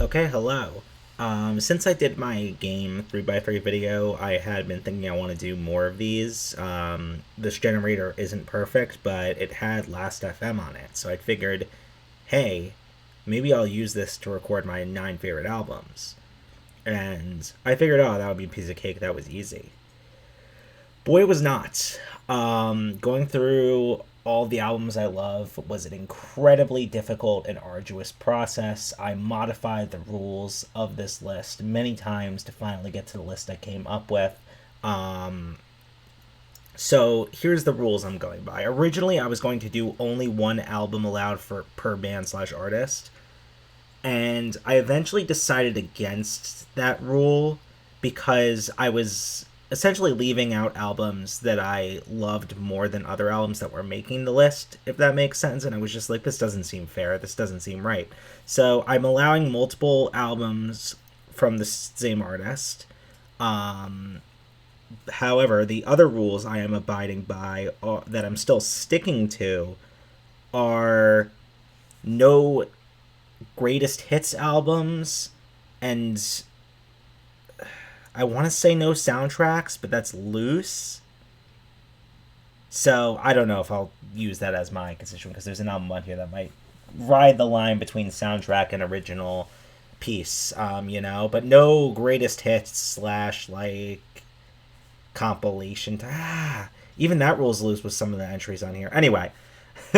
Okay, hello. Since I did my game 3x3 video, I had been thinking I want to do more of these. This generator isn't perfect, but it had Last FM on it, so I figured, hey, maybe I'll use this to record my 9 favorite albums. And I figured, oh, that would be a piece of cake, that was easy. Boy, it was not. Going through all the albums I love was an incredibly difficult and arduous process. I modified the rules of this list many times to finally get to the list I came up with. Um, so here's the rules I'm going by. Originally, I was going to do only one album allowed for per band slash artist, and I eventually decided against that rule because I was essentially leaving out albums that I loved more than other albums that were making the list, if that makes sense. And I was just like, this doesn't seem fair. This doesn't seem right. So I'm allowing multiple albums from the same artist. Um, However, the other rules I am abiding by that I'm still sticking to are no greatest hits albums, and I want to say no soundtracks, but that's loose. So I don't know if I'll use that as my constituent because there's an album on here that might ride the line between soundtrack and original piece, but no greatest hits slash like compilation. Even that rule's loose with some of the entries on here. Anyway,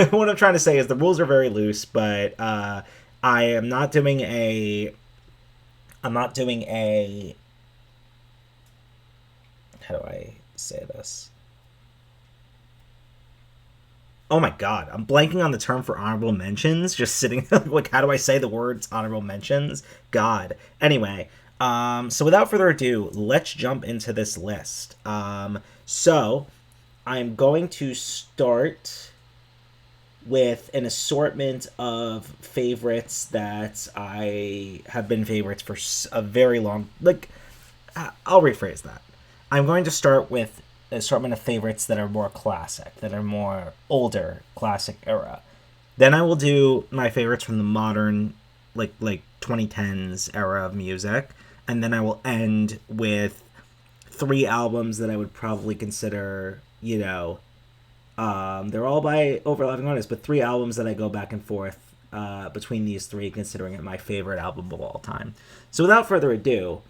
what I'm trying to say is the rules are very loose, but I am not doing a. I'm not doing a. How do I say this? Oh my god, I'm blanking on the term for honorable mentions. Just sitting like, how do I say the words honorable mentions? God. Anyway, so without further ado, let's jump into this list. So I'm going to start with an assortment of favorites that I have been favorites for a very long. Like, I'll rephrase that. I'm going to start with an assortment of favorites that are more classic, that are more older classic era. Then I will do my favorites from the modern, like 2010s era of music, and then I will end with 3 albums that I would probably consider, they're all by overlapping artists, but 3 albums that I go back and forth between these three, considering it my favorite album of all time. So without further ado,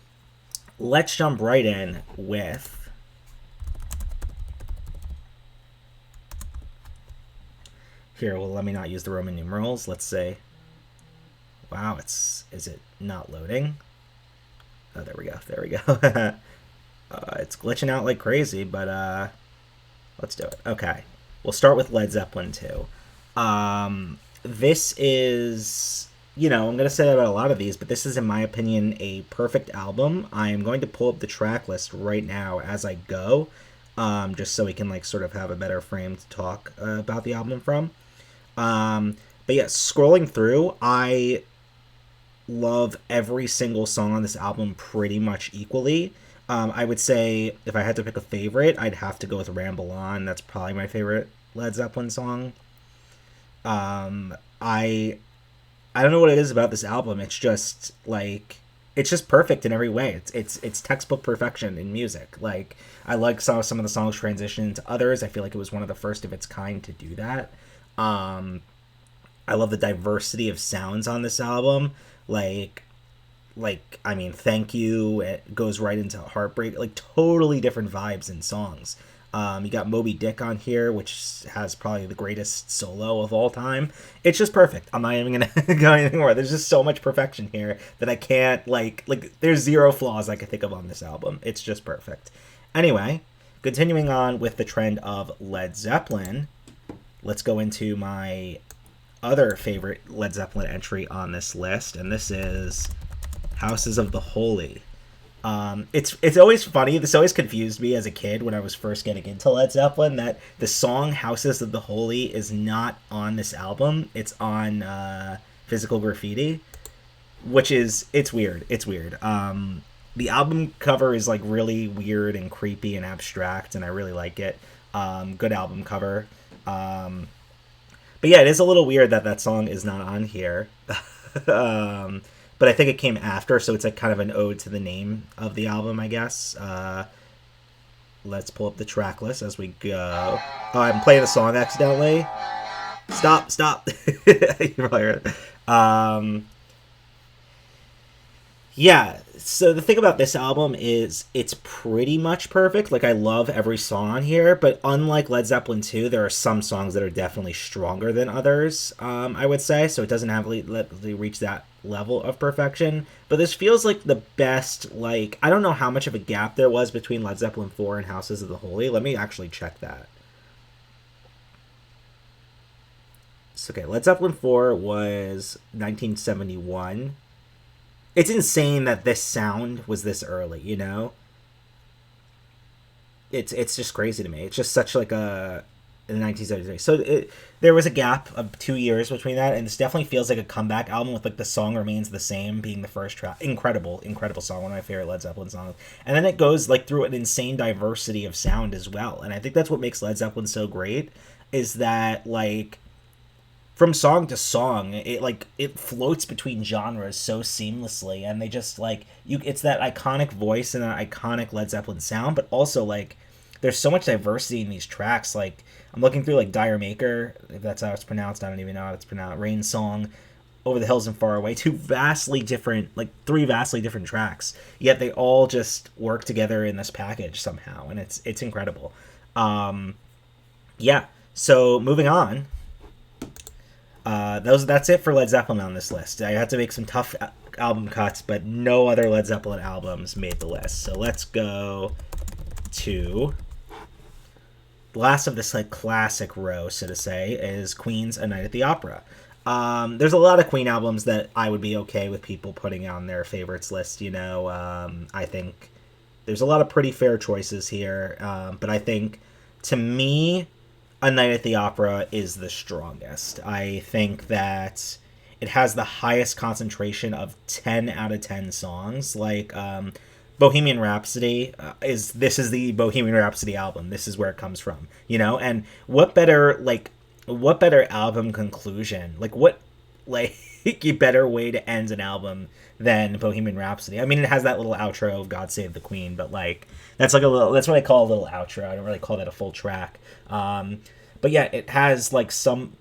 let's jump right in with here. Well, let me not use the Roman numerals. Let's say, wow, is it not loading? Oh, there we go. There we go. It's glitching out like crazy, but let's do it. Okay, we'll start with Led Zeppelin 2. This is, I'm going to say about a lot of these, but this is, in my opinion, a perfect album. I am going to pull up the track list right now as I go, just so we can, like, sort of have a better frame to talk about the album from. But yeah, scrolling through, I love every single song on this album pretty much equally. I would say if I had to pick a favorite, I'd have to go with Ramble On. That's probably my favorite Led Zeppelin song. I don't know what it is about this album. It's just like it's just perfect in every way. It's textbook perfection in music. Like I like some of the songs transition into others. I feel like it was one of the first of its kind to do that. Um, I love the diversity of sounds on this album. Like I mean, Thank You, it goes right into Heartbreak, like totally different vibes in songs. You got Moby Dick on here, which has probably the greatest solo of all time. It's just perfect. I'm not even gonna go anything more. There's just so much perfection here that I can't like. There's zero flaws I could think of on this album. It's just perfect. Anyway, continuing on with the trend of Led Zeppelin, let's go into my other favorite Led Zeppelin entry on this list, and this is Houses of the Holy. It's always funny. This always confused me as a kid when I was first getting into Led Zeppelin that the song "Houses of the Holy" is not on this album. It's on Physical Graffiti, which is it's weird. It's weird. The album cover is like really weird and creepy and abstract, and I really like it. Good album cover. But yeah, it is a little weird that that song is not on here. um, but I think it came after, so it's like kind of an ode to the name of the album, I guess. Let's pull up the track list as we go. Oh, I'm playing the song accidentally. Stop. You probably heard it. Yeah, so the thing about this album is it's pretty much perfect. Like, I love every song on here, but unlike Led Zeppelin 2, there are some songs that are definitely stronger than others, I would say, so it doesn't have to reach that level of perfection. But this feels like the best, like, I don't know how much of a gap there was between Led Zeppelin 4 and Houses of the Holy. Let me actually check that. So, okay, Led Zeppelin 4 was 1971. It's insane that this sound was this early, you know? It's just crazy to me. It's just such like a in 1973. So there was a gap of 2 years between that, and this definitely feels like a comeback album with like The Song Remains the Same being the first track. Incredible song, one of my favorite Led Zeppelin songs. And then it goes like through an insane diversity of sound as well. And I think that's what makes Led Zeppelin so great, is that like from song to song, it floats between genres so seamlessly, and they just like you. It's that iconic voice and that iconic Led Zeppelin sound, but also like there's so much diversity in these tracks. Like I'm looking through like Dire Maker, if that's how it's pronounced. I don't even know how it's pronounced. Rain Song, Over the Hills and Far Away. Three vastly different tracks. Yet they all just work together in this package somehow, and it's incredible. Yeah. So moving on. That's it for Led Zeppelin on this list. I had to make some tough album cuts, but no other Led Zeppelin albums made the list. So let's go to the last of this like classic row, so to say, is Queen's A Night at the Opera. There's a lot of Queen albums that I would be okay with people putting on their favorites list. You know, I think there's a lot of pretty fair choices here, but I think to me, A Night at the Opera is the strongest. I think that it has the highest concentration of 10 out of 10 songs. Like Bohemian Rhapsody is the Bohemian Rhapsody album. This is where it comes from, you know? And what better album conclusion? What better way to end an album than Bohemian Rhapsody? I mean, it has that little outro of God Save the Queen, but like that's what I call a little outro. I don't really call that a full track. But yeah, it has like some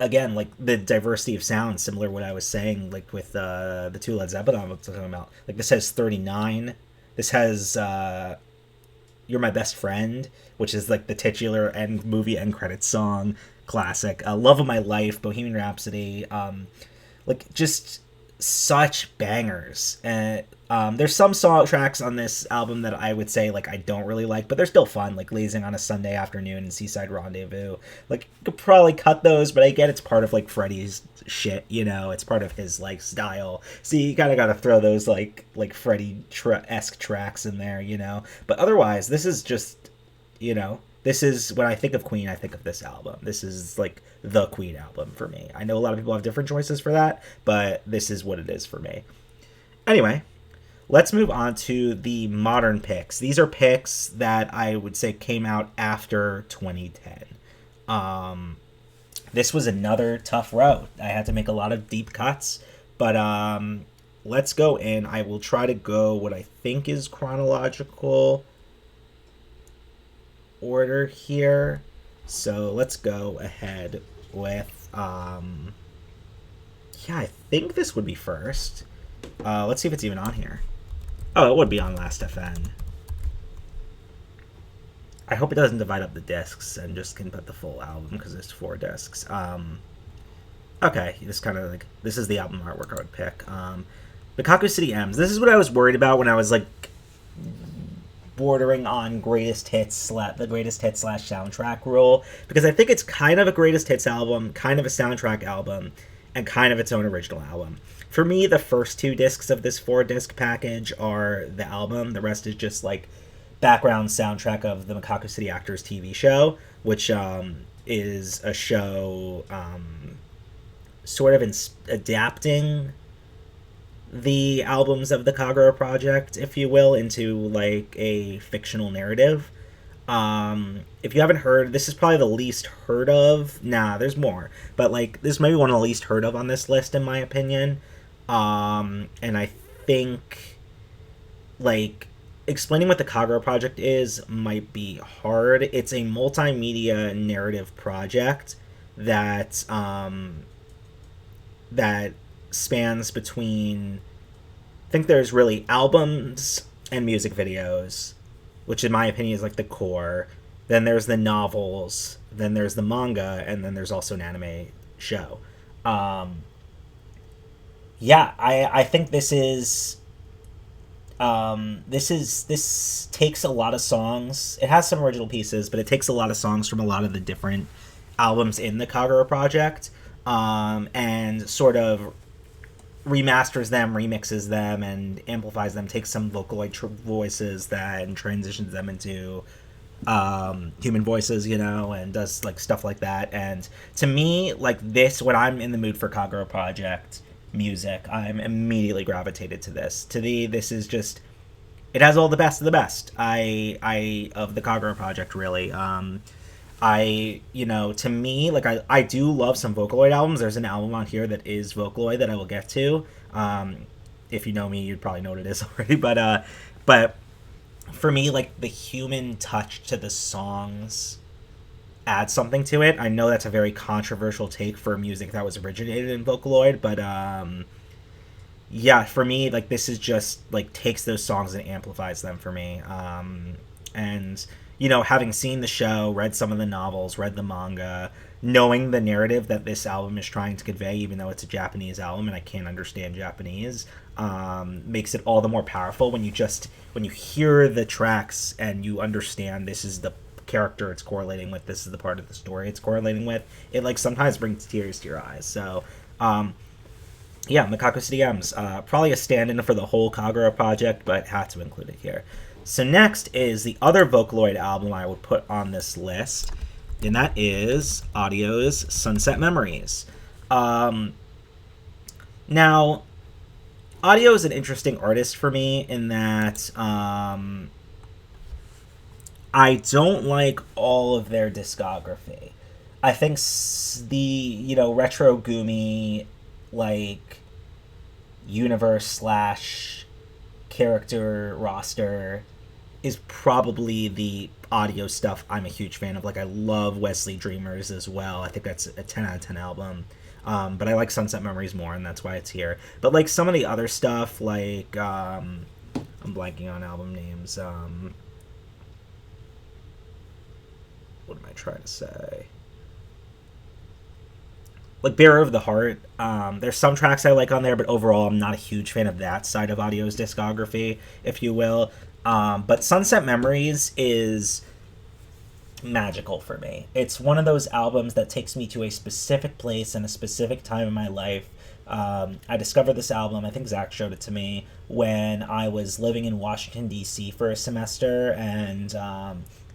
again, like the diversity of sound, similar to what I was saying, like with the two Led Zeppelin albums I'm talking about. Like this has 39. This has You're My Best Friend, which is like the titular movie end credits song, classic. Love of My Life, Bohemian Rhapsody, just such bangers. And there's some song tracks on this album that I would say like I don't really like, but they're still fun, like Lazing on a Sunday Afternoon and Seaside Rendezvous. Like you could probably cut those, but I get it's part of like Freddie's shit, you know, it's part of his like style. So you kind of got to throw those like Freddie-esque tracks in there, you know. But otherwise, this is just, you know, this is when I think of Queen, I think of this album. This is like the Queen album for me. I know a lot of people have different choices for that, but this is what it is for me. Anyway, let's move on to the modern picks. These are picks that I would say came out after 2010. This was another tough row. I had to make a lot of deep cuts, but let's go in. I will try to go what I think is chronological order here. So let's go ahead with I think this would be first. Let's see if it's even on here. Oh, it would be on Last FM. I hope it doesn't divide up the discs and just can put the full album because it's 4 discs. Okay, this is the album artwork I would pick. Lukaku City M's. This is what I was worried about when I was like bordering on greatest hits, the greatest hits / soundtrack rule, because I think it's kind of a greatest hits album, kind of a soundtrack album, and kind of its own original album. For me, the first 2 discs of this 4-disc package are the album. The rest is just like background soundtrack of the Lukaku City Actors TV show, which is a show sort of adapting the albums of the Kagura Project, if you will, into like a fictional narrative. If you haven't heard, this is probably the least heard of. Nah, there's more, but like this might be one of the least heard of on this list in my opinion. And I think like explaining what the Kagura project is might be hard. It's a multimedia narrative project that that spans between, I think there's really albums and music videos, which in my opinion is like the core. Then there's the novels, then there's the manga, and then there's also an anime show. Um, yeah, I think this takes a lot of songs. It has some original pieces, but it takes a lot of songs from a lot of the different albums in the Kagura project, and sort of remasters them, remixes them, and amplifies them. Takes some Vocaloid voices that and transitions them into human voices, you know, and does like stuff like that. And to me, like this, when I'm in the mood for Kagura project music, I'm immediately gravitated to this. This is just, it has all the best of the best. I of the Kagura project really. To me, like I do love some Vocaloid albums. There's an album on here that is Vocaloid that I will get to. If you know me, you'd probably know what it is already. But for me, like the human touch to the songs adds something to it. I know that's a very controversial take for music that was originated in Vocaloid, but yeah, for me, like this is just like takes those songs and amplifies them for me. And having seen the show, read some of the novels, read the manga, knowing the narrative that this album is trying to convey, even though it's a Japanese album and I can't understand Japanese, makes it all the more powerful when you hear the tracks and you understand this is the character it's correlating with, this is the part of the story it's correlating with. It like sometimes brings tears to your eyes. So yeah, Mikaku City M's probably a stand-in for the whole Kagura project, but had to include it here. So next is the other Vocaloid album I would put on this list, and that is Audio's Sunset Memories. Now, Audio is an interesting artist for me in that I don't like all of their discography. I think the retro Gumi like universe slash character roster is probably the Audio stuff I'm a huge fan of. Like I love Wesley Dreamers as well. I think that's a 10 out of 10 album. But I like Sunset Memories more, and that's why it's here. But like some of the other stuff, like I'm blanking on album names. What am I trying to say? Like Bearer of the Heart. There's some tracks I like on there, but overall I'm not a huge fan of that side of Audio's discography, if you will. But Sunset Memories is magical for me. It's one of those albums that takes me to a specific place and a specific time in my life. I discovered this album, I think Zach showed it to me, when I was living in Washington, D.C. for a semester, and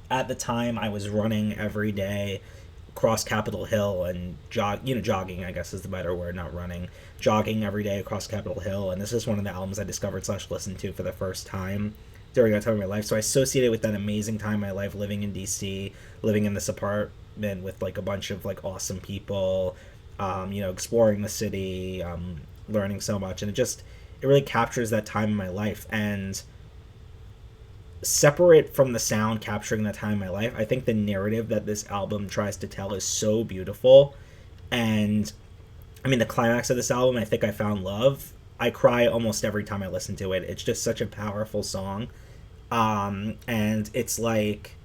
at the time I was running every day across Capitol Hill and jogging, I guess is the better word, not running. Jogging every day across Capitol Hill, and this is one of the albums I discovered / listened to for the first time during that time of my life. So I associated with that amazing time in my life living in DC, living in this apartment with like a bunch of like awesome people, exploring the city, learning so much, and it really captures that time in my life. And separate from the sound capturing that time in my life, I think the narrative that this album tries to tell is so beautiful. And I mean, the climax of this album, I think I found love. I cry almost every time I listen to it. It's just such a powerful song. And it's like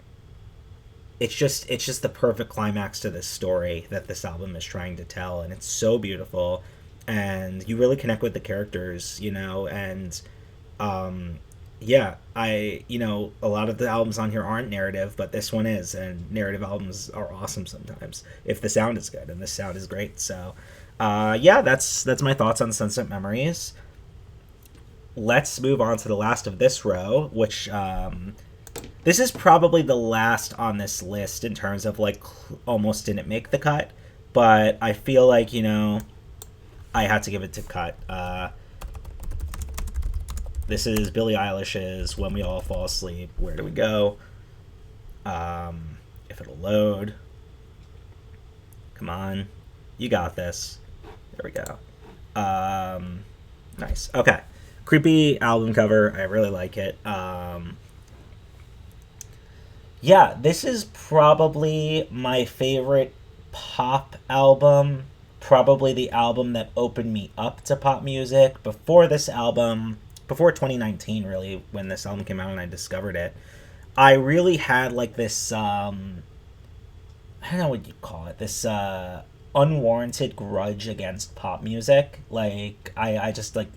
it's just the perfect climax to this story that this album is trying to tell, and it's so beautiful, and you really connect with the characters, and yeah, a lot of the albums on here aren't narrative, but this one is, and narrative albums are awesome sometimes if the sound is good, and this sound is great. So yeah, that's my thoughts on Sunset Memories. Let's move on to the last of this row, which this is probably the last on this list in terms of like almost didn't make the cut, but I feel like I had to give it to cut. This is Billie Eilish's When We All Fall Asleep. Where do we go? If it'll load. Come on. You got this. There we go. Nice. Okay. Creepy album cover. I really like it. Yeah, this is probably my favorite pop album. Probably the album that opened me up to pop music. Before this album, before 2019, really, when this album came out and I discovered it, I really had like this, I don't know what you call it, this unwarranted grudge against pop music. Like, I just, like,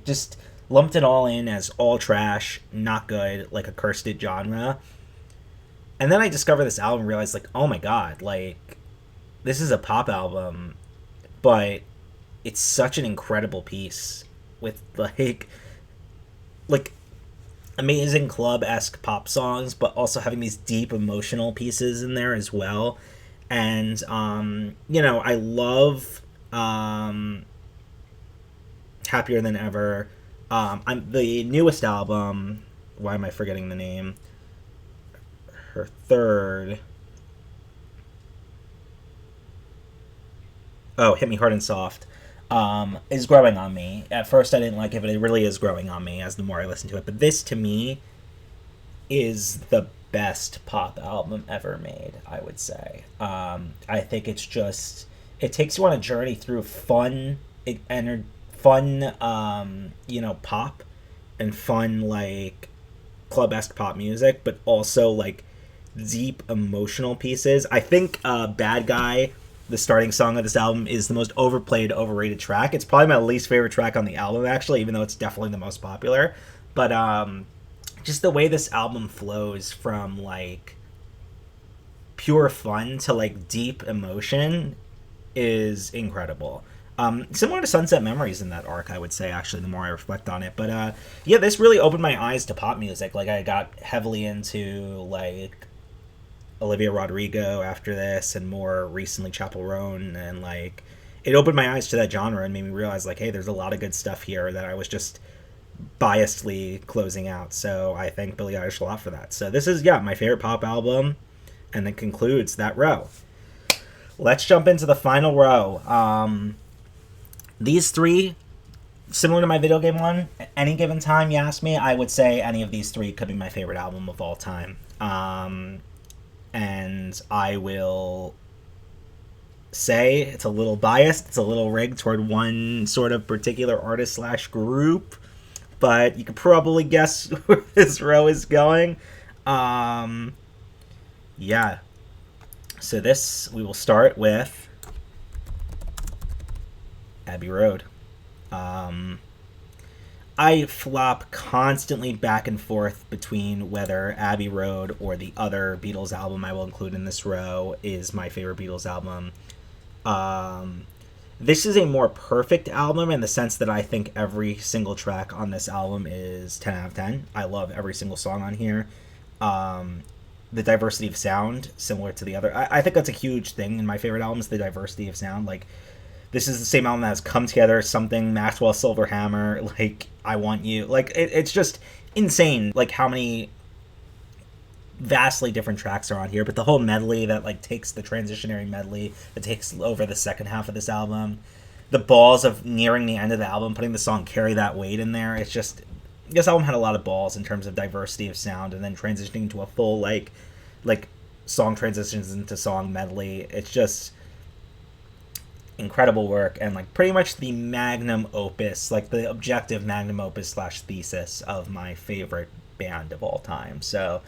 just lumped it all in as all trash, not good, like a cursed genre. And then I discovered this album and realized, like, oh my god, like, this is a pop album, but it's such an incredible piece with, like amazing club-esque pop songs, but also having these deep emotional pieces in there as well. And, I love Happier Than Ever. I'm the newest album, why am I forgetting the name? Her third. Oh, Hit Me Hard and Soft. Is growing on me. At first, I didn't like it, but it really is growing on me as the more I listen to it. But this, to me, is the best pop album ever made, I would say. I think it's just... It takes you on a journey through fun, pop and fun, like, club-esque pop music, but also, like, deep emotional pieces. I think Bad Guy, the starting song of this album, is the most overplayed, overrated track. It's probably my least favorite track on the album, actually, even though it's definitely the most popular. But just the way this album flows from, like, pure fun to, like, deep emotion is incredible. Similar to Sunset Memories in that arc, I would say, actually, the more I reflect on it. But, yeah, this really opened my eyes to pop music. Like, I got heavily into, like, Olivia Rodrigo after this, and more recently Chappell Roan, and, like, it opened my eyes to that genre and made me realize, like, hey, there's a lot of good stuff here that I was just biasedly closing out. So I thank Billie Eilish a lot for that. So this is, yeah, my favorite pop album, and it concludes that row. Let's jump into the final row. These three, similar to my video game one, at any given time you ask me, I would say any of these three could be my favorite album of all time. And I will say it's a little biased, it's a little rigged toward one sort of particular artist slash group, but you could probably guess where this row is going. Yeah. So we will start with Abbey Road. I flop constantly back and forth between whether Abbey Road or the other Beatles album I will include in this row is my favorite Beatles album. This is a more perfect album in the sense that I think every single track on this album is 10 out of 10. I love every single song on here. The diversity of sound, similar to the other. I think that's a huge thing in my favorite albums, the diversity of sound. Like, this is the same album that has Come Together, Something, Maxwell Silver Hammer, like, I Want You. Like, it's just insane, like, how many vastly different tracks are on here. But the whole medley that, like, takes the transitionary medley that takes over the second half of this album. The balls of nearing the end of the album, putting the song Carry That Weight in there. It's just... This album had a lot of balls in terms of diversity of sound, and then transitioning to a full, like song transitions into song medley. It's just... incredible work, and, like, pretty much the magnum opus, like the objective magnum opus slash thesis of my favorite band of all time. So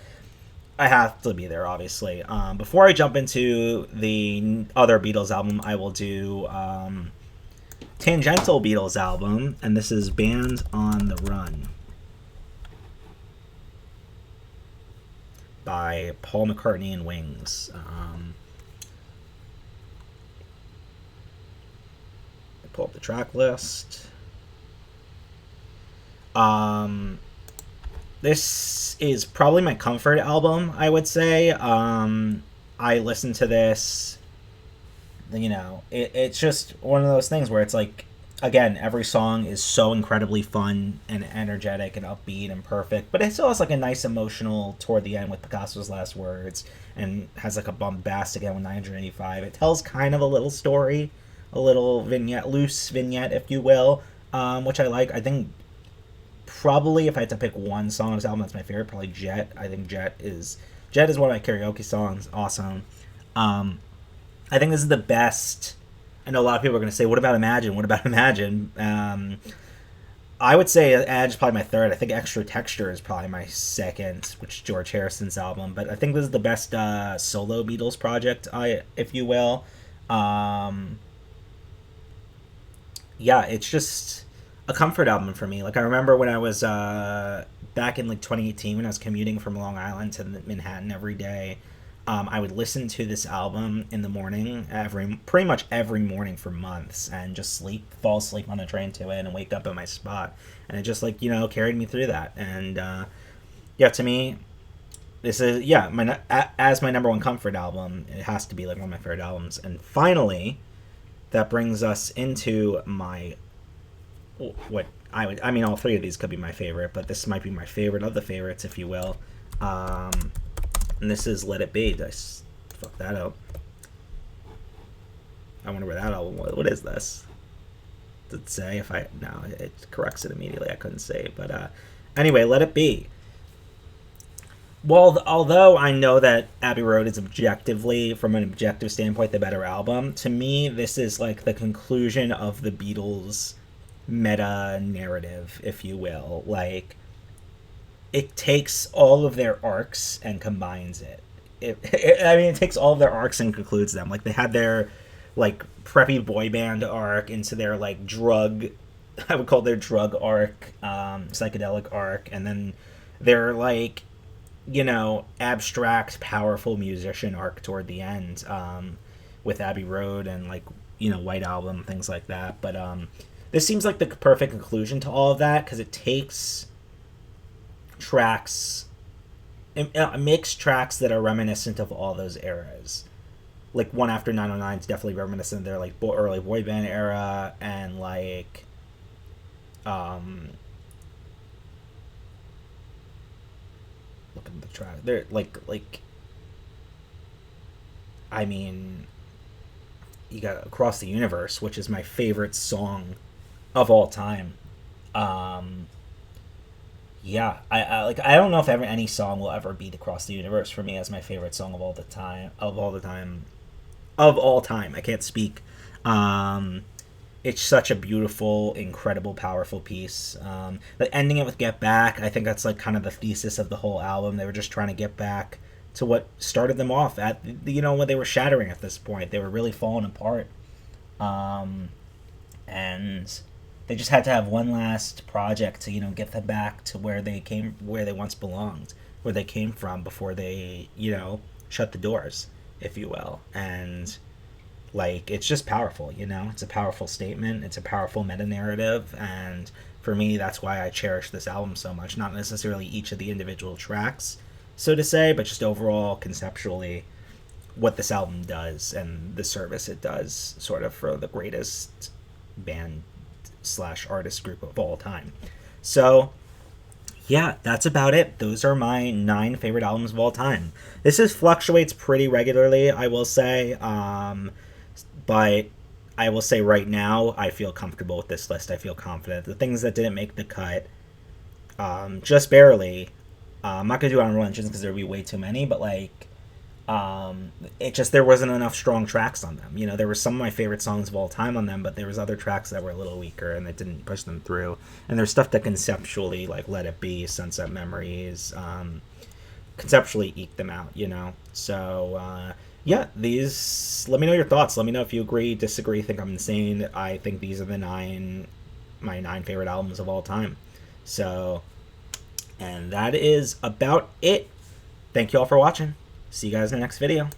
I have to be there, obviously. Before I jump into the other Beatles album, I will do tangential Beatles album, and this is Band on the Run by Paul McCartney and Wings. Pull up the track list. This is probably my comfort album, I would say. I listen to this, it's just one of those things where it's like, Again, every song is so incredibly fun and energetic and upbeat and perfect, but it still has like a nice emotional toward the end with Picasso's last words, and has like a bombastic end with 985. It tells kind of a little story, a little vignette, loose vignette, if you will, which I like. I think probably if I had to pick one song on this album that's my favorite, probably Jet. I think Jet is one of my karaoke songs. Awesome. I think this is the best. I know a lot of people are going to say, "What about Imagine? What about Imagine?" I would say Edge is probably my third. I think Extra Texture is probably my second, which is George Harrison's album. But I think this is the best solo Beatles project, if you will. Yeah, it's just a comfort album for me. Like I remember when I was back in like 2018 when I was commuting from Long Island to Manhattan every day. I would listen to this album in the morning pretty much every morning for months, and just fall asleep on the train to it, and wake up at my spot, and it just like carried me through that. And yeah, to me, this is as my number one comfort album. It has to be like one of my favorite albums. And finally, that brings us into my what I mean, all three of these could be my favorite, but this might be my favorite of the favorites, if you will. And this is Let It Be. Did I fuck that up? I wonder where that album was. What is this? Did it say? No, it corrects it immediately. I couldn't say. But anyway, Let It Be. Well, although I know that Abbey Road is objectively, from an objective standpoint, the better album, to me, this is like the conclusion of the Beatles' meta narrative, if you will. Like, it takes all of their arcs and combines it. It takes all of their arcs and concludes them. Like, they had their, like, preppy boy band arc into their, like, drug, I would call their drug arc, psychedelic arc, and then their, like, abstract, powerful musician arc toward the end, with Abbey Road and, like, White Album, things like that. But this seems like the perfect conclusion to all of that, because it takes tracks, it makes tracks that are reminiscent of all those eras. Like One After 909 is definitely reminiscent of their like early boy band era, and like look at the track. They're like I mean, you got Across the Universe, which is my favorite song of all time. Yeah, I don't know if ever any song will ever beat Across the Universe for me as my favorite song of all time. I can't speak. It's such a beautiful, incredible, powerful piece. But ending it with Get Back, I think that's like kind of the thesis of the whole album. They were just trying to get back to what started them off at when they were shattering at this point. They were really falling apart. And they just had to have one last project to get them back to where they once belonged, where they came from before they shut the doors, if you will. And like, it's just powerful. It's a powerful statement, it's a powerful meta narrative, and for me, that's why I cherish this album so much. Not necessarily each of the individual tracks, so to say, but just overall conceptually what this album does and the service it does sort of for the greatest band / artist group of all time. So yeah, that's about it. Those are my 9 favorite albums of all time. This fluctuates pretty regularly, I will say, but I will say right now I feel comfortable with this list. I feel confident. The things that didn't make the cut, just barely, I'm not gonna do honorable mentions because there'd be way too many, but like, it just, there wasn't enough strong tracks on them. There were some of my favorite songs of all time on them, but there was other tracks that were a little weaker and that didn't push them through. And there's stuff that conceptually, like Let It Be, Sunset Memories, conceptually eked them out. So yeah, these, let me know your thoughts. Let me know if you agree, disagree, think I'm insane. I think these are my 9 favorite albums of all time. So, and that is about it. Thank you all for watching. See you guys in the next video.